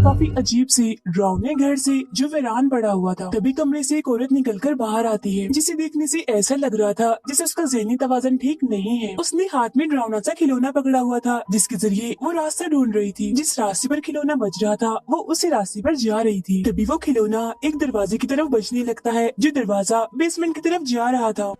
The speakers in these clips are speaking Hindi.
काफी अजीब सी डरावने घर से जो वीरान पड़ा हुआ था। तभी कमरे से एक औरत निकलकर बाहर आती है, जिसे देखने से ऐसा लग रहा था जैसे उसका ज़हनी तवाज़ुन ठीक नहीं है। उसने हाथ में डरावना सा खिलौना पकड़ा हुआ था, जिसके जरिए वो रास्ता ढूंढ रही थी। जिस रास्ते पर खिलौना बज रहा था वो उसी रास्ते पर जा रही थी। तभी वो खिलौना एक दरवाजे की तरफ बजने लगता है, जो दरवाजा बेसमेंट की तरफ जा रहा था।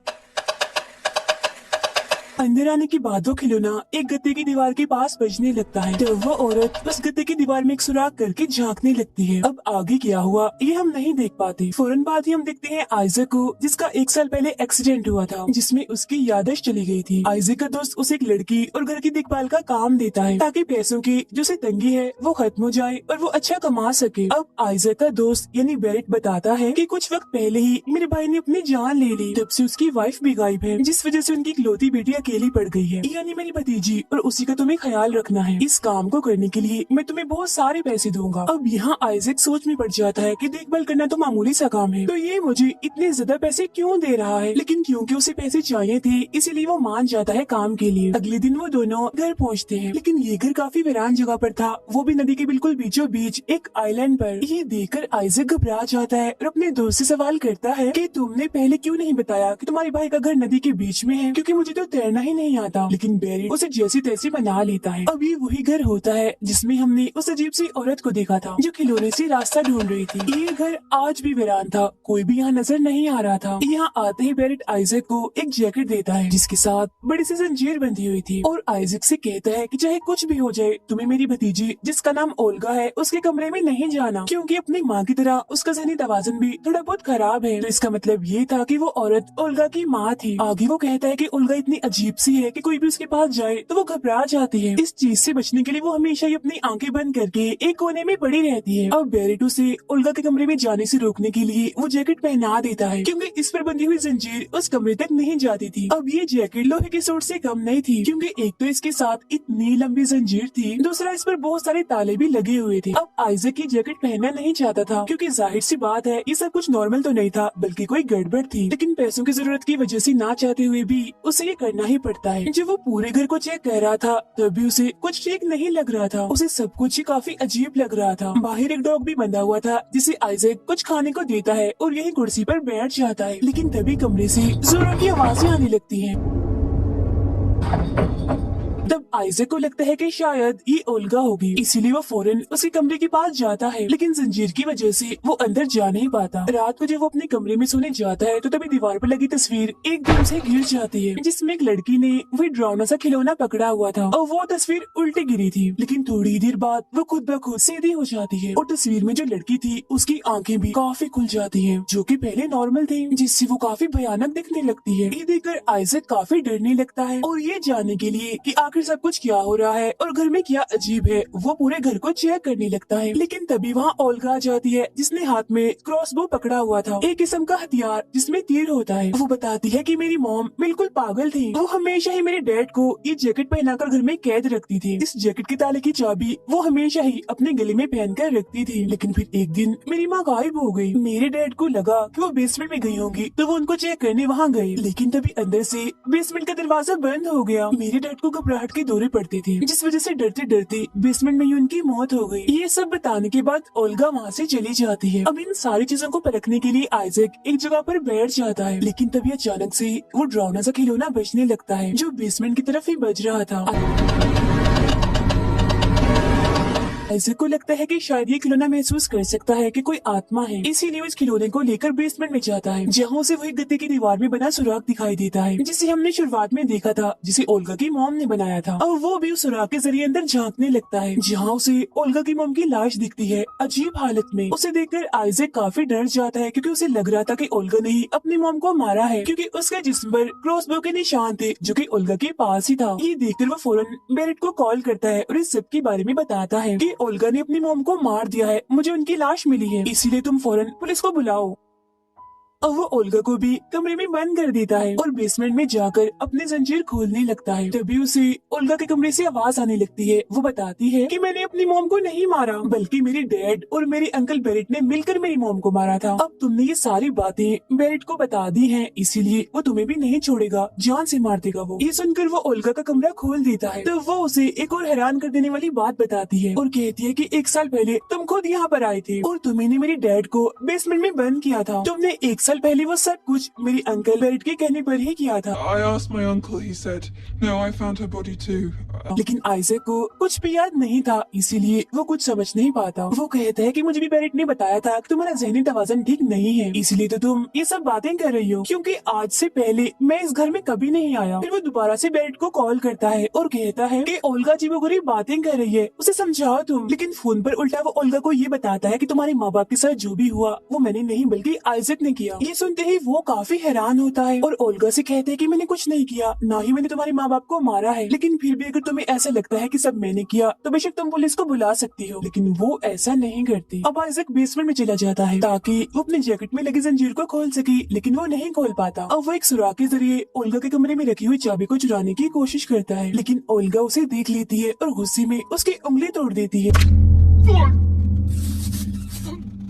अंदर आने के बाद वो खिलौना एक गत्ते की दीवार के पास बजने लगता है। तो वो औरत उस गत्ते की दीवार में एक सुराख करके झांकने लगती है। अब आगे क्या हुआ ये हम नहीं देख पाते। फौरन बाद ही हम देखते हैं आइजक को, जिसका 1 साल पहले एक्सीडेंट हुआ था, जिसमें उसकी याददाश्त चली गई थी। आइजक का दोस्त उसे एक लड़की और घर की देखभाल का काम देता है, ताकि पैसों की जो उसे तंगी है वो खत्म हो जाए और वो अच्छा कमा सके। अब आइजक का दोस्त यानी बेरेट बताता है कि कुछ वक्त पहले ही मेरे भाई ने अपनी जान ले ली। तब से उसकी वाइफ भी गायब है, जिस वजह से उनकी इकलौती बेटी अकेली पड़ गई है, यानी मेरी भतीजी, और उसी का तुम्हें ख्याल रखना है। इस काम को करने के लिए मैं तुम्हें बहुत सारे पैसे दूंगा। अब यहाँ आइजक सोच में पड़ जाता है कि देखभाल करना तो मामूली सा काम है, तो ये मुझे इतने ज्यादा पैसे क्यों दे रहा है। लेकिन क्योंकि उसे पैसे चाहिए थे, इसीलिए वो मान जाता है काम के लिए। अगले दिन वो दोनों घर पहुँचते हैं, लेकिन ये घर काफी वीरान जगह पर था, वो भी नदी के बिल्कुल बीचों बीच एक आइलैंड पर। ये देखकर आइजक घबरा जाता है और अपने दोस्त से सवाल करता है कि तुमने पहले क्यों नहीं बताया कि तुम्हारे भाई का घर नदी के बीच में है, क्योंकि मुझे तो तैरना ही नहीं आता। लेकिन बेरेट उसे जैसी तैसी बना लेता है। अब ये वही घर होता है जिसमें हमने उस अजीब सी औरत को देखा था, जो खिलौने से रास्ता ढूंढ रही थी। ये घर आज भी वीरान था, कोई भी यहाँ नजर नहीं आ रहा था। यहाँ आते ही बेरेट आइजक को एक जैकेट देता है, जिसके साथ बड़ी सी जंजीर बंधी हुई थी, और आइजक से कहता है कि चाहे कुछ भी हो जाए, तुम्हें मेरी भतीजी, जिसका नाम ओल्गा है, उसके कमरे में नहीं जाना, क्योंकि अपनी माँ की तरह उसका ज़हनी तवाज़ुन भी थोड़ा बहुत खराब है। तो इसका मतलब ये था कि वो औरत ओल्गा की माँ थी। आगे वो कहता है कि ओल्गा इतनी अजीब सी है कि कोई भी उसके पास जाए तो वो घबरा जाती है। इस चीज से बचने के लिए वो हमेशा ही अपनी आंखें बंद करके एक कोने में पड़ी रहती है। अब बेरेट उसे ओल्गा के कमरे में जाने से रोकने के लिए वो जैकेट पहना देता है, क्योंकि इस पर बंधी हुई जंजीर उस कमरे तक नहीं जाती थी। अब ये जैकेट लोहे के सूट से कम नहीं थी, क्योंकि एक तो इसके साथ इतनी लंबी जंजीर थी, दूसरा इस पर बहुत सारे ताले भी लगे हुए थे। अब आइजक की जैकेट पहनना नहीं चाहता था, क्योंकि जाहिर सी बात है ये सब कुछ नॉर्मल तो नहीं था, बल्कि कोई गड़बड़ थी। लेकिन पैसों की जरूरत की वजह से ना चाहते हुए भी उसे ये करना ही पड़ता है। जब वो पूरे घर को चेक कर रहा था, तभी उसे कुछ ठीक नहीं लग रहा था। उसे सब कुछ ही काफी अजीब लग रहा था। बाहर एक डॉग भी बंधा हुआ था, जिसे आइजक कुछ खाने को देता है और यही कुर्सी पर बैठ जाता है। लेकिन तभी कमरे से जोरों की आवाजें आने लगती हैं। तब आइजक को लगता है कि शायद ये ओल्गा होगी, इसीलिए वो फौरन उसके कमरे के पास जाता है, लेकिन जंजीर की वजह से वो अंदर जा नहीं पाता। रात को जब वो अपने कमरे में सोने जाता है, तो तभी दीवार पर लगी तस्वीर एकदम से गिर जाती है, जिसमें एक लड़की ने वही डरावना सा खिलौना पकड़ा हुआ था, और वो तस्वीर उल्टी गिरी थी। लेकिन थोड़ी देर बाद वो खुद ब खुद सीधी हो जाती है, और तस्वीर में जो लड़की थी उसकी आंखें भी काफी खुल जाती है, जो कि पहले नॉर्मल थी, जिससे वो काफी भयानक दिखने लगती है। ये देखकर आइजक काफी डरने लगता है, और ये जानने के लिए कि आखिर सब कुछ क्या हो रहा है और घर में क्या अजीब है, वो पूरे घर को चेक करने लगता है। लेकिन तभी वहाँ ओल्गा आ जाती है, जिसने हाथ में क्रॉसबो पकड़ा हुआ था, एक किस्म का हथियार जिसमें तीर होता है। वो बताती है कि मेरी मॉम बिल्कुल पागल थी, वो हमेशा ही मेरे डैड को ये जैकेट पहनाकर घर में कैद रखती थी। इस जैकेट के ताले की चाबी वो हमेशा ही अपने गले में पहन कर रखती थी। लेकिन फिर एक दिन मेरी माँ गायब हो गई। मेरे डैड को लगा कि वो बेसमेंट में गई होंगी, तो वो उनको चेक करने वहाँ गए, लेकिन तभी अंदर से बेसमेंट का दरवाजा बंद हो गया। मेरे डैड को घबराहट के दौरे पड़ते थे, जिस वजह से डरते डरते बेसमेंट में ही उनकी मौत हो गई। ये सब बताने के बाद ओल्गा वहाँ से चली जाती है। अब इन सारी चीजों को परखने के लिए आइजक एक जगह पर बैठ जाता है, लेकिन तभी अचानक से वो डरावना सा खिलौना बजने लगता है, जो बेसमेंट की तरफ ही बज रहा था। आइजक को लगता है कि शायद ये खिलौना महसूस कर सकता है कि कोई आत्मा है, इसीलिए वो इस खिलौने को लेकर बेसमेंट में जाता है, जहाँ उसे वही गत्ते की दीवार में बना सुराख दिखाई देता है, जिसे हमने शुरुआत में देखा था, जिसे ओल्गा की मॉम ने बनाया था। और वो भी उस सुराख के जरिए अंदर झांकने लगता है, जहाँ उसे ओल्गा की मॉम की लाश दिखती है अजीब हालत में। उसे देखकर आइजक काफी डर जाता है, क्योंकि उसे लग रहा था कि ओल्गा ने ही अपनी मॉम को मारा है, क्योंकि उसके जिस्म पर क्रॉसबो के निशान थे, जो कि ओल्गा के पास ही था। ये देखकर वो फौरन बेरेट को कॉल करता है और इस सब के बारे में बताता है कि ओल्गा ने अपनी मॉम को मार दिया है, मुझे उनकी लाश मिली है, इसीलिए तुम फौरन पुलिस को बुलाओ। और वो ओल्गा को भी कमरे में बंद कर देता है और बेसमेंट में जाकर अपनी जंजीर खोलने लगता है। तभी उसे ओल्गा के कमरे से आवाज आने लगती है। वो बताती है कि मैंने अपनी मॉम को नहीं मारा, बल्कि मेरे डैड और मेरे अंकल बेरेट ने मिलकर मेरी मॉम को मारा था। अब तुमने ये सारी बातें बेरेट को बता दी हैं, इसीलिए वो तुम्हें भी नहीं छोड़ेगा, जान से मार देगा वो। ये सुनकर वो ओल्गा का कमरा खोल देता है। तो वो उसे एक और हैरान कर देने वाली बात बताती है और कहती है कि 1 साल पहले तुम खुद यहाँ पर आए थे और तुमने मेरे डैड को बेसमेंट में बंद किया था। तुमने 1 साल पहले वो सब कुछ मेरे अंकल बेरेट के कहने पर ही किया था। I asked my uncle, he said, no, I found her body too. लेकिन आइजैक को कुछ भी याद नहीं था, इसीलिए वो कुछ समझ नहीं पाता। वो कहता है कि मुझे भी बेरेट ने बताया था कि तुम्हारा ज़हनी तवाज़ुन ठीक नहीं है, इसलिए तो तुम ये सब बातें कर रही हो, क्योंकि आज से पहले मैं इस घर में कभी नहीं आया। फिर वो दोबारा से बेरेट को कॉल करता है और कहता है कि ओल्गा अजीबोगरीब बातें कर रही है, उसे समझाओ तुम। लेकिन फोन पर उल्टा वो ओल्गा को ये बताता है कि तुम्हारे माँ बाप के साथ जो भी हुआ वो मैंने नहीं बल्कि आइजैक ने किया। ये सुनते ही वो काफी हैरान होता है और ओल्गा से कहते हैं कि मैंने कुछ नहीं किया, ना ही मैंने तुम्हारे माँ बाप को मारा है, लेकिन फिर भी अगर तुम्हें ऐसा लगता है कि सब मैंने किया तो बेशक तुम पुलिस को बुला सकती हो। लेकिन वो ऐसा नहीं करती। अब आइजैक बेसमेंट में चला जाता है ताकि वो अपने जैकेट में लगी जंजीर को खोल सके, लेकिन वो नहीं खोल पाता। अब वो एक सुराग के जरिए ओल्गा के कमरे में रखी हुई चाबी को चुराने की कोशिश करता है, लेकिन ओल्गा उसे देख लेती है और गुस्से में उसकी उंगली तोड़ देती है।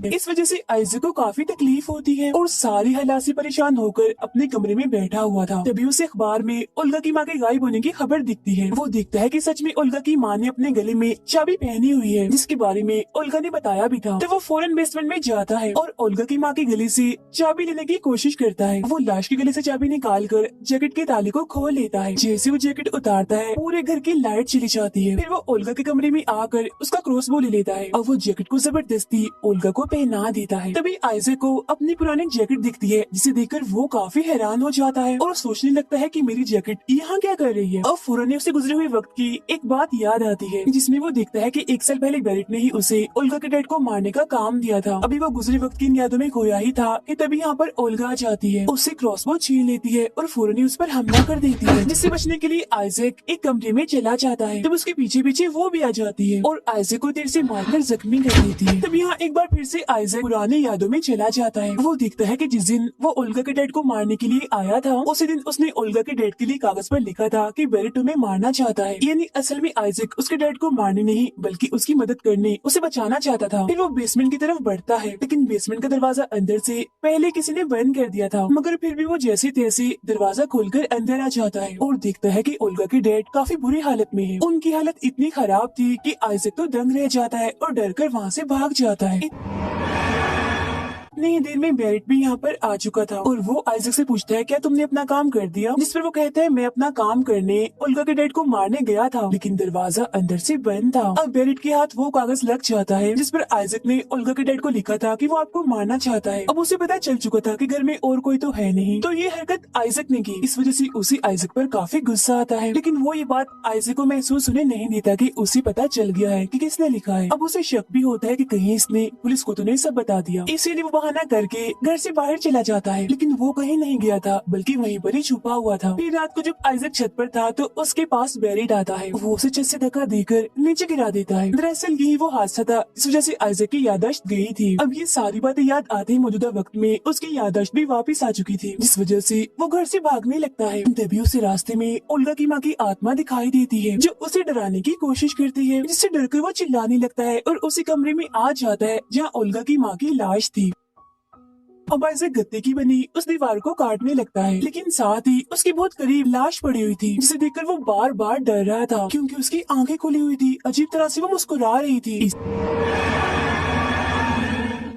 इस वजह से आइजैक को काफी तकलीफ होती है और सारी हालात से परेशान होकर अपने कमरे में बैठा हुआ था। तभी उसे अखबार में ओल्गा की माँ के गायब होने की खबर दिखती है। वो देखता है कि सच में ओल्गा की माँ ने अपने गले में चाबी पहनी हुई है, जिसके बारे में ओल्गा ने बताया भी था। तो वो फौरन बेसमेंट में जाता है और ओल्गा की माँ के गले से चाबी लेने की कोशिश करता है। वो लाश के गले से चाबी निकाल कर जैकेट के ताले को खोल लेता है। जैसे वो जैकेट उतारता है पूरे घर की लाइट चली जाती है। फिर वो ओल्गा के कमरे में आकर उसका क्रॉसबो ले लेता है और वो जैकेट को जबरदस्ती ओल्गा को पहना देता है। तभी आइजैक को अपनी पुरानी जैकेट दिखती है, जिसे देखकर वो काफी हैरान हो जाता है और सोचने लगता है कि मेरी जैकेट यहाँ क्या कर रही है। और फौरन उसे गुजरे हुए वक्त की एक बात याद आती है, जिसमें वो देखता है कि 1 साल पहले बेरेट ने ही उसे ओल्गा के डैड को मारने का काम दिया था। अभी वो गुजरे वक्त की इन यादों में खोया ही था कि तभी यहाँ पर ओल्गा आ जाती है, उससे क्रॉसबो छीन लेती है और फौरन उस पर हमला कर देती है, जिससे बचने के लिए आइजैक एक कमरे में चला जाता है। तब उसके पीछे पीछे वो भी आ जाती है और आइजैक को तीर से मारकर जख्मी कर देती है। तब यहाँ एक बार फिर से आइजैक पुरानी यादों में चला जाता है। वो देखता है कि जिस दिन वो ओल्गा के डैड को मारने के लिए आया था, उसी दिन उसने ओल्गा के डैड के लिए कागज पर लिखा था कि बेरेट उन्हें मारना चाहता है। यानी असल में आइजैक उसके डैड को मारने नहीं बल्कि उसकी मदद करने, उसे बचाना चाहता था। फिर वो बेसमेंट की तरफ बढ़ता है, लेकिन बेसमेंट का दरवाजा अंदर से पहले किसी ने बंद कर दिया था, मगर फिर भी वो जैसे तैसे दरवाजा खोलकर अंदर आ जाता है और देखता है कि ओल्गा के डैड काफी बुरी हालत में है। उनकी हालत इतनी खराब थी कि आइजैक तो दंग रह जाता है और डर कर वहाँ से भाग जाता है। नहीं देर में बेरेट भी यहाँ पर आ चुका था और वो आइजैक से पूछता है क्या तुमने अपना काम कर दिया, जिस पर वो कहता है मैं अपना काम करने ओल्गा के डैड को मारने गया था, लेकिन दरवाजा अंदर से बंद था। अब बेरेट के हाथ वो कागज लग जाता है जिस पर आइजैक ने ओल्गा के डैड को लिखा था कि वो आपको मारना चाहता है। अब उसे पता चल चुका था कि घर में और कोई तो है नहीं, तो ये हरकत आइजैक ने की। इस वजह से उसे आइजैक पर काफी गुस्सा आता है, लेकिन वो ये बात आइजैक को महसूस होने नहीं देता कि उसे पता चल गया है कि किसने लिखा है। अब उसे शक भी होता है कि कहीं इसने पुलिस को तो नहीं सब बता दिया, इसीलिए वो बहाना करके घर से बाहर चला जाता है। लेकिन वो कहीं नहीं गया था बल्कि वहीं पर ही छुपा हुआ था। फिर रात को जब आइजैक छत पर था तो उसके पास बेरेट आता है। वो उसे छत से धक्का देकर नीचे गिरा देता है। दरअसल यही वो हादसा था जिस वजह से आइजैक की याददाश्त गई थी। अब ये सारी बातें याद आते ही मौजूदा वक्त में उसकी याददाश्त भी वापस आ चुकी थी, जिस वजह से वो घर से भागने लगता है। तभी उसे रास्ते में ओल्गा की माँ की आत्मा दिखाई देती है जो उसे डराने की कोशिश करती है, जिससे डरकर वो चिल्लाने लगता है और उसी कमरे में आ जाता है जहाँ ओल्गा की माँ की लाश थी। अब आइजैक गत्ते की बनी उस दीवार को काटने लगता है, लेकिन साथ ही उसके बहुत करीब लाश पड़ी हुई थी, जिसे देखकर वो बार बार डर रहा था क्योंकि उसकी आंखें खुली हुई थी। अजीब तरह से वो मुस्कुरा रही थी,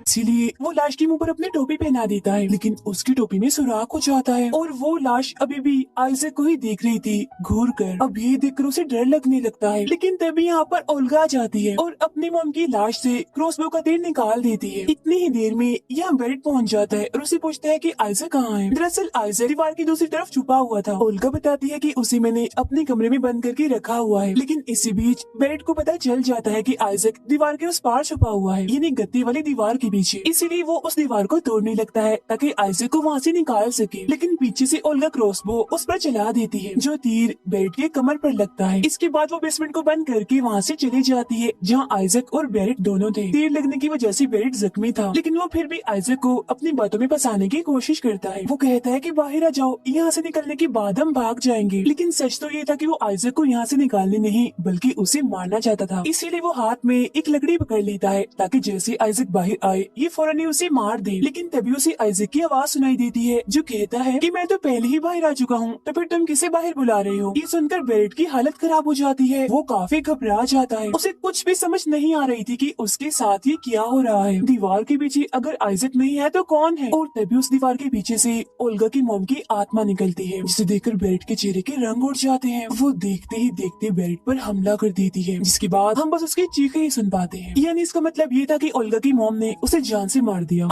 इसीलिए वो लाश के मुंह पर अपनी टोपी पहना देता है, लेकिन उसकी टोपी में सुराख हो जाता है और वो लाश अभी भी आइजैक को ही देख रही थी घूर कर। अब ये देखकर उसे डर लगने लगता है, लेकिन तभी यहाँ पर ओल्गा आ जाती है और अपनी मॉम की लाश से क्रॉसबो का तीर निकाल देती है। इतनी ही देर में यहाँ बेरेट पहुँच जाता है और उसे पूछता है कि आइजैक कहाँ है। दरअसल आइजैक दीवार की दूसरी तरफ छुपा हुआ था। ओल्गा बताती है कि उसे मैंने अपने कमरे में बंद करके रखा हुआ है, लेकिन इसी बीच बेरेट को पता चल जाता है कि आइजैक दीवार के उस पार छुपा हुआ है, यानी गत्ते वाली दीवार के पीछे। इसीलिए इसीलिए वो उस दीवार को तोड़ने लगता है ताकि आइजैक को वहाँ से निकाल सके। लेकिन पीछे से ओल्गा क्रॉसबो उस पर चला देती है जो तीर बेरेट के कमर पर लगता है। इसके बाद वो बेसमेंट को बंद करके वहाँ से चली जाती है जहाँ आइजैक और बेरेट दोनों थे। तीर लगने की वजह से बेरेट जख्मी था, लेकिन वो फिर भी आइजैक को अपनी बातों में फंसाने की कोशिश करता है। वो कहता है कि बाहर आ जाओ, यहाँ से निकलने के बाद हम भाग जाएंगे। लेकिन सच तो ये था कि वो आइजैक को यहाँ से निकालने नहीं बल्कि उसे मारना चाहता था। इसीलिए वो हाथ में एक लकड़ी पकड़ लेता है ताकि जैसे आइजैक बाहर आए ये फौरन ही उसे मार दे। लेकिन तभी उसे आइजैक की आवाज सुनाई देती है जो कहता है कि मैं तो पहले ही बाहर आ चुका हूँ, तो फिर तुम किसे बाहर बुला रहे हो। ये सुनकर बेरेट की हालत खराब हो जाती है, वो काफी घबरा जाता है। उसे कुछ भी समझ नहीं आ रही थी कि उसके साथ ये क्या हो रहा है। दीवार के पीछे अगर आइजैक नहीं है तो कौन है। और तभी उस दीवार के पीछे से ओल्गा की मॉम की आत्मा निकलती है जिसे देखकर बेरेट के चेहरे के रंग उड़ जाते हैं। वो देखते ही देखते बेरेट पर हमला कर देती है, जिसके बाद हम बस उसकी चीखें ही सुन पाते हैं। यानी इसका मतलब ये था कि ओल्गा की मॉम ने उसे जान से मार दिया।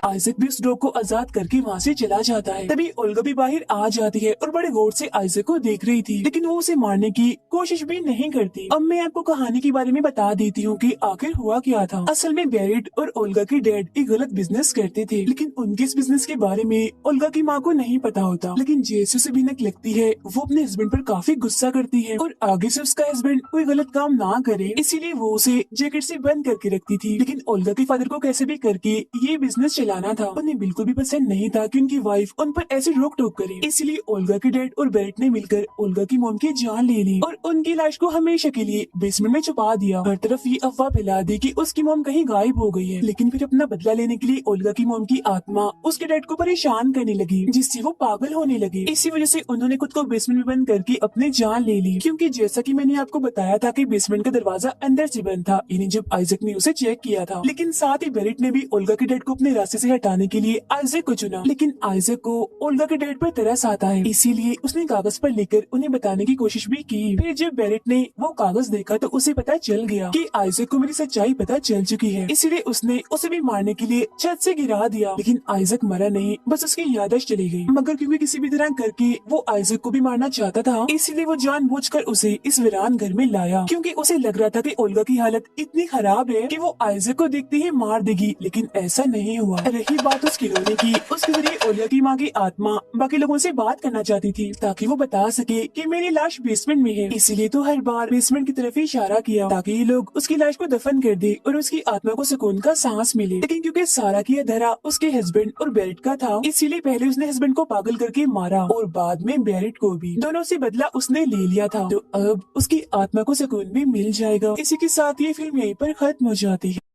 आइजैक भी उस डॉग को आजाद करके वहाँ से चला जाता है। तभी ओल्गा भी बाहर आ जाती है और बड़े गौर से आइजैक को देख रही थी, लेकिन वो उसे मारने की कोशिश भी नहीं करती। अब मैं आपको कहानी के बारे में बता देती हूँ कि आखिर हुआ क्या था। असल में बेरेट और ओल्गा के डैड एक गलत बिजनेस करते थे, लेकिन उनके इस बिजनेस के बारे में ओल्गा की माँ को नहीं पता होता। लेकिन जैसे उसे भनक लगती है वो अपने हस्बैंड पर काफी गुस्सा करती है और आगे से उसका हस्बैंड कोई गलत काम ना करे इसीलिए वो उसे जैकेट से बंद करके रखती थी। लेकिन ओल्गा के फादर को कैसे भी करके ये बिजनेस चलाना था। उन्हें बिल्कुल भी पसंद नहीं था कि उनकी वाइफ उन पर ऐसे रोक टोक करे, इसलिए ओल्गा के डैड और बेरेट ने मिलकर ओल्गा की मॉम की जान ले ली और उनकी लाश को हमेशा के लिए बेसमेंट में छुपा दिया। हर तरफ ये अफवाह फैला दी कि उसकी मॉम कहीं गायब हो गई है। लेकिन फिर अपना बदला लेने के लिए ओल्गा की मॉम की आत्मा उसके डैड को परेशान करने लगी, जिससे वो पागल होने लगे। इसी वजह से उन्होंने खुद को बेसमेंट में बंद करके अपनी जान ले ली, क्योंकि जैसा कि मैंने आपको बताया था कि बेसमेंट का दरवाजा अंदर से बंद था, यानी जब आइजैक ने उसे चेक किया था। लेकिन साथ ही बेरेट ने भी ओल्गा के डैड को अपने रास्ते से हटाने के लिए आइजैक को चुना। लेकिन आइजैक को ओल्गा के डैड पर तरस आता है, इसीलिए उसने कागज पर लिखकर उन्हें बताने की कोशिश भी की। फिर जब बेरेट ने वो कागज देखा तो उसे पता चल गया कि आइजैक को मेरी सच्चाई पता चल चुकी है, इसीलिए उसने उसे भी मारने के लिए छत से गिरा दिया। लेकिन आइजैक मरा नहीं, बस उसकी याददाश्त चली गई। मगर क्योंकि किसी भी तरह करके वो आइजैक को भी मारना चाहता था, इसीलिए वो जानबूझकर उसे इस वीरान घर में लाया, क्योंकि उसे लग रहा था कि ओल्गा की हालत इतनी खराब है कि वो आइजैक को देखते ही मार देगी। लेकिन ऐसा नहीं हुआ। रही बात उसकी रोने की, उसके जरिए ओल्गा की माँ की आत्मा बाकी लोगों से बात करना चाहती थी ताकि वो बता सके कि मेरी लाश बेसमेंट में है। इसीलिए तो हर बार बेसमेंट की तरफ ही इशारा किया ताकि ये लोग उसकी लाश को दफन कर दे और उसकी आत्मा को सुकून का सांस मिले। लेकिन क्योंकि सारा की धरा उसके हस्बैंड और बेरेट का था, इसीलिए पहले उसने हस्बैंड को पागल करके मारा और बाद में बेरेट को भी। दोनों से बदला उसने ले लिया था, तो अब उसकी आत्मा को सुकून भी मिल जाएगा। इसी के साथ ये फिल्म यहीं पर खत्म हो जाती है।